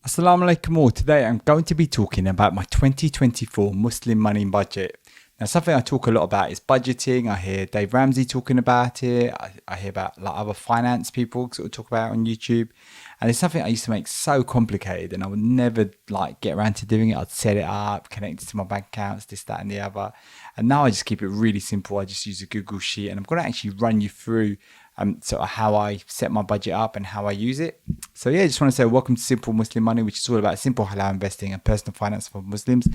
Assalamu alaikum all. Today I'm going to be talking about my 2024 Muslim money budget. Now, something I talk a lot about is budgeting. I hear Dave Ramsey talking about it. I hear about like other finance people sort of talk about it on YouTube. And it's something I used to make so complicated and I would never like get around to doing it. I'd set it up, connect it to my bank accounts, this, that and the other. And now I just keep it really simple. I just use a Google Sheet and I'm going to actually run you through sort of how I set my budget up and how I use it. So yeah, I just want to say welcome to Simple Muslim Money, which is all about simple halal investing and personal finance for Muslims.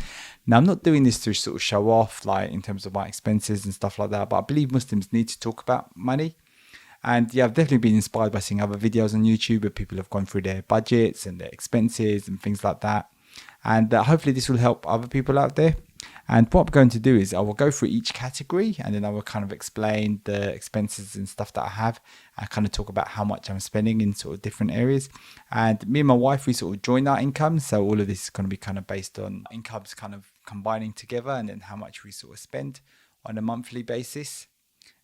Now, I'm not doing this to sort of show off like in terms of my expenses and stuff like that, but I believe Muslims need to talk about money. And yeah, I've definitely been inspired by seeing other videos on YouTube where people have gone through their budgets and their expenses and things like that. And hopefully this will help other people out there. And what I'm going to do is I will go through each category and then I will kind of explain the expenses and stuff that I have. I kind of talk about how much I'm spending in sort of different areas. And me and my wife, we sort of join our income. So all of this is going to be kind of based on incomes kind of combining together and then how much we sort of spend on a monthly basis.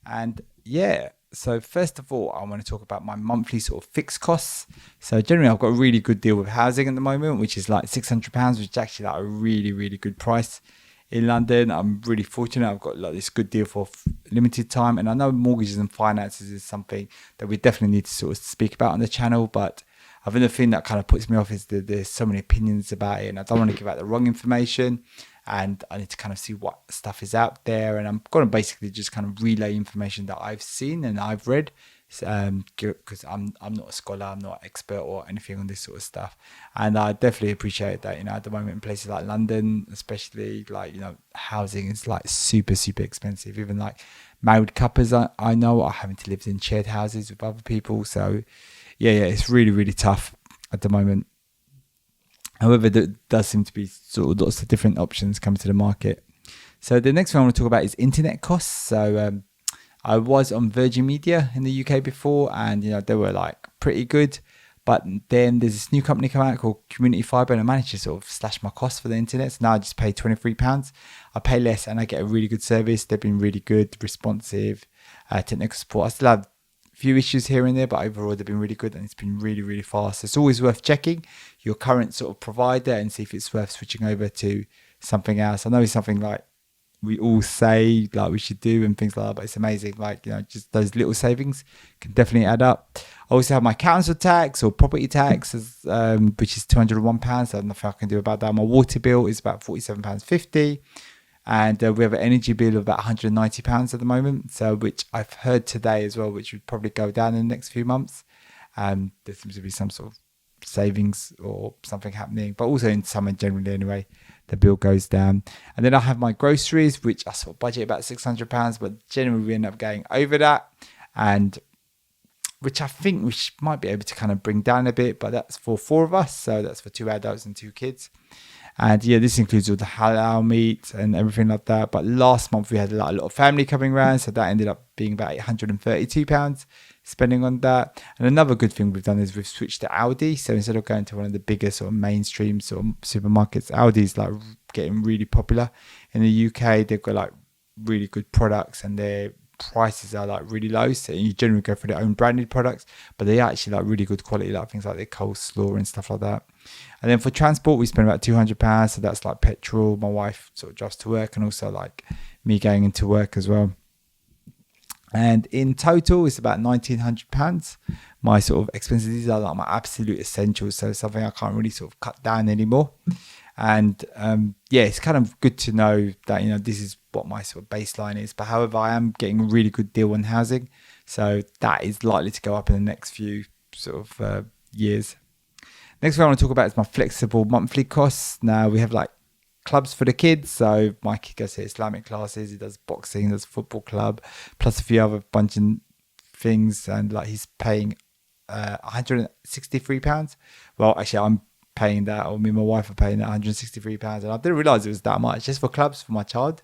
And yeah, so first of all, I want to talk about my monthly sort of fixed costs. So generally, I've got a really good deal with housing at the moment, which is like £600, which is actually like a really, really good price in London. I'm really fortunate. I've got like this good deal for limited time. And I know mortgages and finances is something that we definitely need to sort of speak about on the channel. But I think the thing that kind of puts me off is that there's so many opinions about it and I don't want to give out the wrong information. And I need to kind of see what stuff is out there. And I'm going to basically just kind of relay information that I've seen and I've read. Because I'm not a scholar, I'm not an expert or anything on this sort of stuff. And I definitely appreciate that, at the moment in places like London, especially like, housing is like super, super expensive. Even like married couples I know are having to live in shared houses with other people. So yeah, it's really, really tough at the moment. However, there does seem to be sort of lots of different options coming to the market. So the next one I want to talk about is internet costs. So I was on Virgin Media in the UK before and, they were like pretty good. But then there's this new company come out called Community Fibre and I managed to sort of slash my costs for the internet. So now I just pay £23. I pay less and I get a really good service. They've been really good, responsive, technical support. I still have few issues here and there, but overall they've been really good and it's been really, really fast. It's always worth checking your current sort of provider and see if it's worth switching over to something else. I know it's something like we all say like we should do and things like that, but it's amazing. Like, just those little savings can definitely add up. I also have my council tax or property tax, which is £201. So nothing I can do about that. My water bill is about £47.50. And we have an energy bill of about £190 at the moment, so which I've heard today as well, which would probably go down in the next few months. There seems to be some sort of savings or something happening, but also in summer generally anyway, the bill goes down. And then I have my groceries, which I sort of budget about £600, but generally we end up going over that, and which I think we might be able to kind of bring down a bit, but that's for 4 of us, so that's for 2 adults and 2 kids. And yeah, this includes all the halal meat and everything like that. But last month we had a lot of family coming around, so that ended up being about £832 spending on that. And another good thing we've done is we've switched to Aldi. So instead of going to one of the bigger sort of mainstream sort of supermarkets, Aldi's like getting really popular in the UK. They've got like really good products and their prices are like really low, so you generally go for their own branded products, but they are actually like really good quality, like things like their coleslaw and stuff like that. And then for transport we spend about £200, so that's like petrol, my wife sort of drives to work, and also like me going into work as well. And in total it's about £1,900. My sort of expenses, these are like my absolute essentials, so something I can't really sort of cut down anymore. And yeah, it's kind of good to know that this is what my sort of baseline is. But however, I am getting a really good deal on housing, so that is likely to go up in the next few sort of years. Next thing I want to talk about is my flexible monthly costs. Now we have like clubs for the kids, so my kid goes to Islamic classes, he does boxing, does football club, plus a few other bunch of things, and like he's paying £163. Well, actually I'm paying that, or me and my wife are paying that £163, and I didn't realize it was that much just for clubs for my child.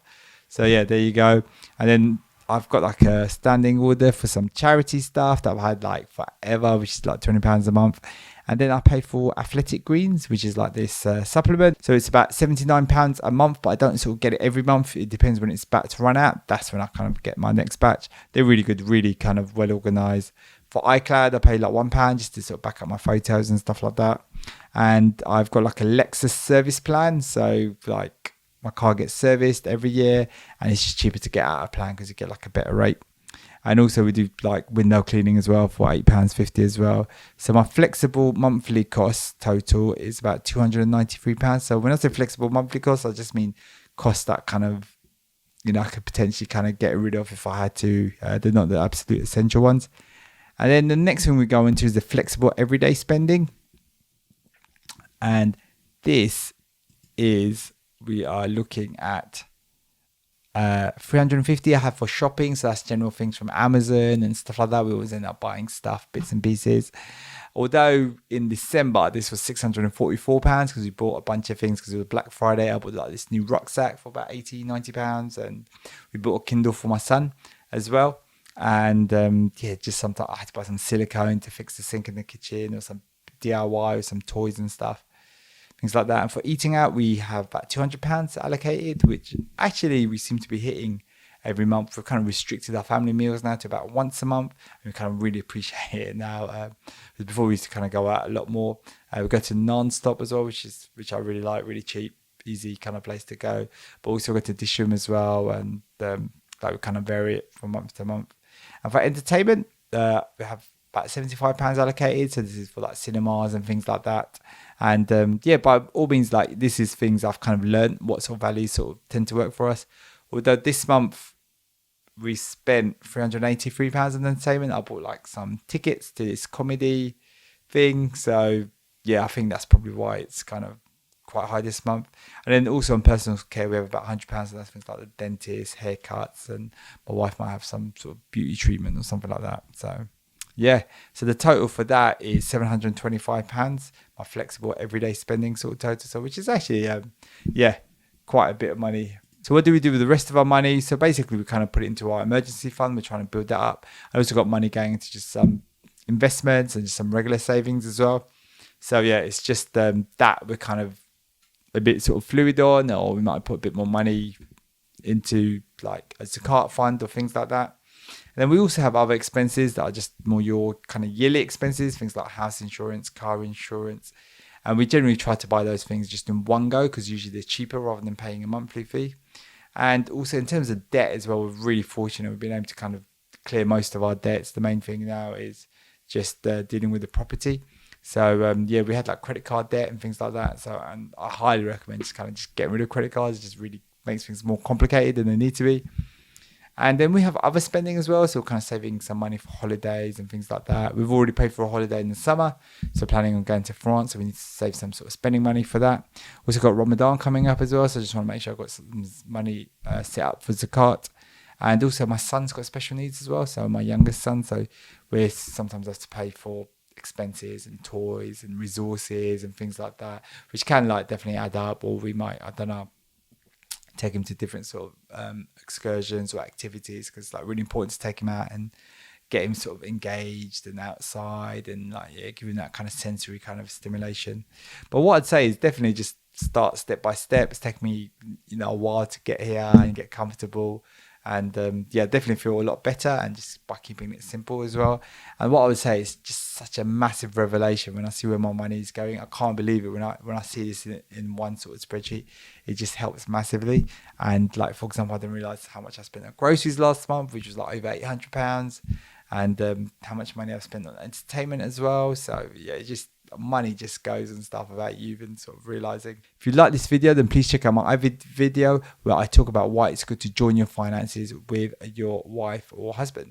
So yeah, there you go. And then I've got like a standing order for some charity stuff that I've had like forever, which is like £20 a month. And then I pay for Athletic Greens, which is like this supplement. So it's about £79 a month, but I don't sort of get it every month. It depends when it's about to run out. That's when I kind of get my next batch. They're really good, really kind of well organized, for iCloud, I pay like £1 just to sort of back up my photos and stuff like that. And I've got like a Lexus service plan. So like my car gets serviced every year, and it's just cheaper to get out of plan because you get like a better rate. And also we do like window cleaning as well for £8.50 as well. So my flexible monthly cost total is about £293. So when I say flexible monthly cost, I just mean costs that kind of, you know, I could potentially kind of get rid of if I had to. They're not the absolute essential ones. And then the next thing we go into is the flexible everyday spending. And this is, we are looking at 350 I have for shopping. So that's general things from Amazon and stuff like that. We always end up buying stuff, bits and pieces. Although in December, this was £644 because we bought a bunch of things because it was Black Friday. I bought like this new rucksack for about £80-90, and we bought a Kindle for my son as well. And just sometimes I had to buy some silicone to fix the sink in the kitchen, or some DIY or some toys and stuff, things like that. And for eating out, we have about £200 allocated, which actually we seem to be hitting every month. We've kind of restricted our family meals now to about once a month, and we kind of really appreciate it now. Before we used to kind of go out a lot more. We go to Non-Stop as well, which I really like, really cheap, easy kind of place to go. But also go to Dish Room as well, and like we kind of vary it from month to month. And for entertainment, we have about £75 allocated. So this is for like cinemas and things like that. And by all means, like this is things I've kind of learned what sort of values sort of tend to work for us. Although this month we spent £383 on entertainment. I bought like some tickets to this comedy thing. So yeah, I think that's probably why it's kind of quite high this month. And then also on personal care, we have about £100, and that's things like the dentist, haircuts, and my wife might have some sort of beauty treatment or something like that. So yeah, so the total for that is £725, my flexible everyday spending sort of total. So which is actually quite a bit of money. So what do we do with the rest of our money? So basically we kind of put it into our emergency fund. We're trying to build that up. I also got money going into just some investments and just some regular savings as well. So yeah, it's just that we're kind of a bit sort of fluid on, or we might put a bit more money into like a zakat fund or things like that. And then we also have other expenses that are just more your kind of yearly expenses, things like house insurance, car insurance. And we generally try to buy those things just in one go because usually they're cheaper rather than paying a monthly fee. And also in terms of debt as well, we're really fortunate. We've been able to kind of clear most of our debts. The main thing now is just dealing with the property. So we had like credit card debt and things like that. So, and I highly recommend just getting rid of credit cards. It just really makes things more complicated than they need to be. And then we have other spending as well. So we're kind of saving some money for holidays and things like that. We've already paid for a holiday in the summer. So planning on going to France. So we need to save some sort of spending money for that. Also got Ramadan coming up as well. So I just want to make sure I've got some money set up for zakat. And also my son's got special needs as well. So my youngest son. So we sometimes have to pay for expenses and toys and resources and things like that, which can like definitely add up. Or we might, I don't know, take him to different sort of excursions or activities, because it's like really important to take him out and get him sort of engaged and outside and like give him that kind of sensory kind of stimulation. But what I'd say is definitely just start step by step. It's taken me a while to get here and get comfortable, and definitely feel a lot better, and just by keeping it simple as well. And what I would say is just such a massive revelation when I see where my money is going. I can't believe it when I see this in one sort of spreadsheet. It just helps massively. And like, for example, I didn't realize how much I spent on groceries last month, which was like over £800, and how much money I've spent on entertainment as well. So yeah, money just goes and stuff without you even sort of realizing. If you like this video, then please check out my other video where I talk about why it's good to join your finances with your wife or husband.